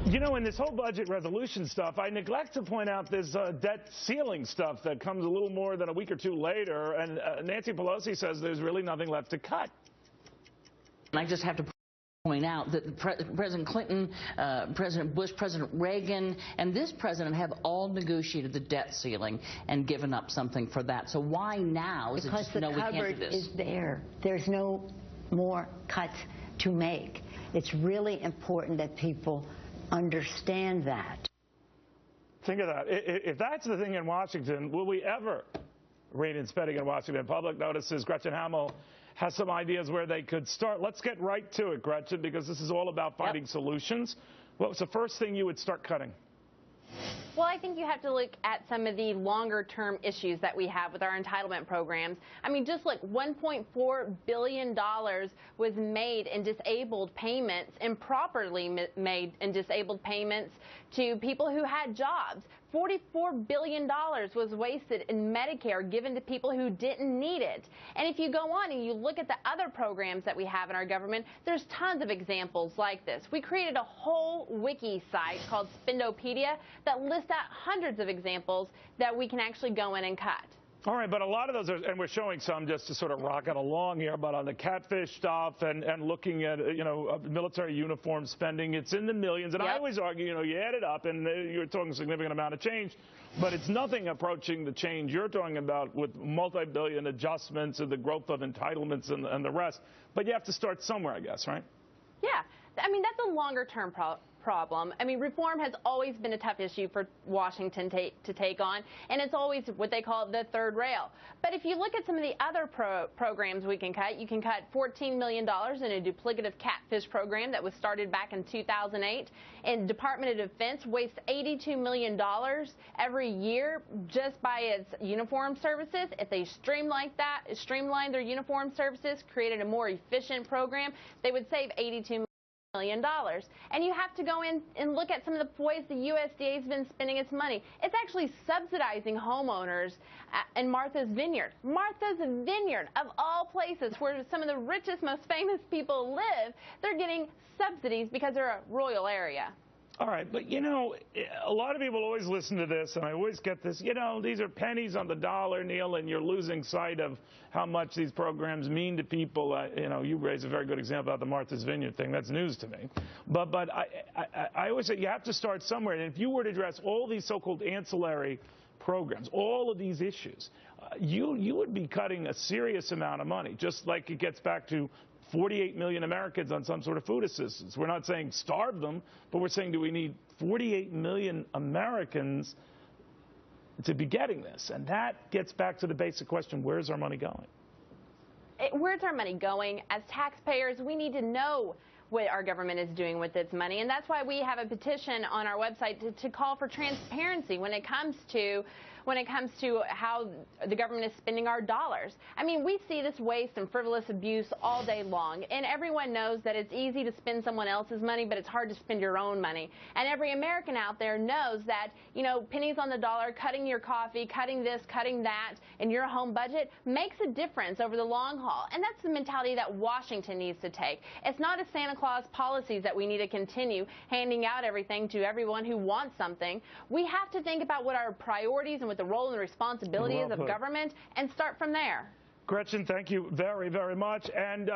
You know, in this whole budget resolution stuff, I neglect to point out this debt ceiling stuff that comes a little more than a week or two later, and Nancy Pelosi says there's really nothing left to cut. And I just have to point out that President Clinton, President Bush, President Reagan, and this president have all negotiated the debt ceiling and given up something for that. So why now is because it just, no, we can't do this? Because the cupboard is there. There's no more cuts to make. It's really important that people understand that. Think of that. If that's the thing in Washington, will we ever rein in spending in Washington? Public notices. Gretchen Hamel has some ideas where they could start. Let's get right to it, Gretchen, because this is all about finding solutions. What was the first thing you would start cutting? Well, I think you have to look at some of the longer-term issues that we have with our entitlement programs. I mean, just look, $1.4 billion was made in disabled payments, improperly made in disabled payments to people who had jobs. $44 billion was wasted in Medicare given to people who didn't need it. And if you go on and you look at the other programs that we have in our government, there's tons of examples like this. We created a whole wiki site called Spendopedia that lists out hundreds of examples that we can actually go in and cut. All right, but a lot of those are, and we're showing some just to sort of rock it along here, but on the catfish stuff and looking at, you know, military uniform spending, it's in the millions. And I always argue, you know, you add it up and you're talking a significant amount of change, but it's nothing approaching the change you're talking about with multi-billion adjustments and the growth of entitlements and the rest. But you have to start somewhere, I guess, right? Yeah. I mean, that's a longer-term problem. I mean, reform has always been a tough issue for Washington to take on, and it's always what they call the third rail. But if you look at some of the other programs we can cut, you can cut $14 million in a duplicative catfish program that was started back in 2008. And Department of Defense wastes $82 million every year just by its uniform services. If they streamlined their uniform services, created a more efficient program, they would save $82 million. And you have to go in and look at some of the ways the USDA has been spending its money. It's actually subsidizing homeowners in Martha's Vineyard. Martha's Vineyard, of all places where some of the richest, most famous people live, they're getting subsidies because they're a royal area. All right, but, you know, a lot of people always listen to this, and I always get this, you know, these are pennies on the dollar, Neil, and you're losing sight of how much these programs mean to people. You know, you raise a very good example about the Martha's Vineyard thing. That's news to me. But I always say you have to start somewhere. And if you were to address all these so-called ancillary programs, all of these issues, you would be cutting a serious amount of money, just like it gets back to 48 million Americans on some sort of food assistance. We're not saying starve them, but we're saying, do we need 48 million Americans to be getting this? And that gets back to the basic question, where's our money going? Where's our money going? As taxpayers, we need to know what our government is doing with its money, and that's why we have a petition on our website to call for transparency when it comes to how the government is spending our dollars. I mean, we see this waste and frivolous abuse all day long, and everyone knows that it's easy to spend someone else's money, but it's hard to spend your own money. And every American out there knows that, you know, pennies on the dollar, cutting your coffee, cutting this, cutting that in your home budget makes a difference over the long haul. And that's the mentality that Washington needs to take. It's not a Santa Claus policies that we need to continue handing out everything to everyone who wants something. We have to think about what our priorities and what the role and the responsibility is of government and start from there. Gretchen, thank you very, very much. And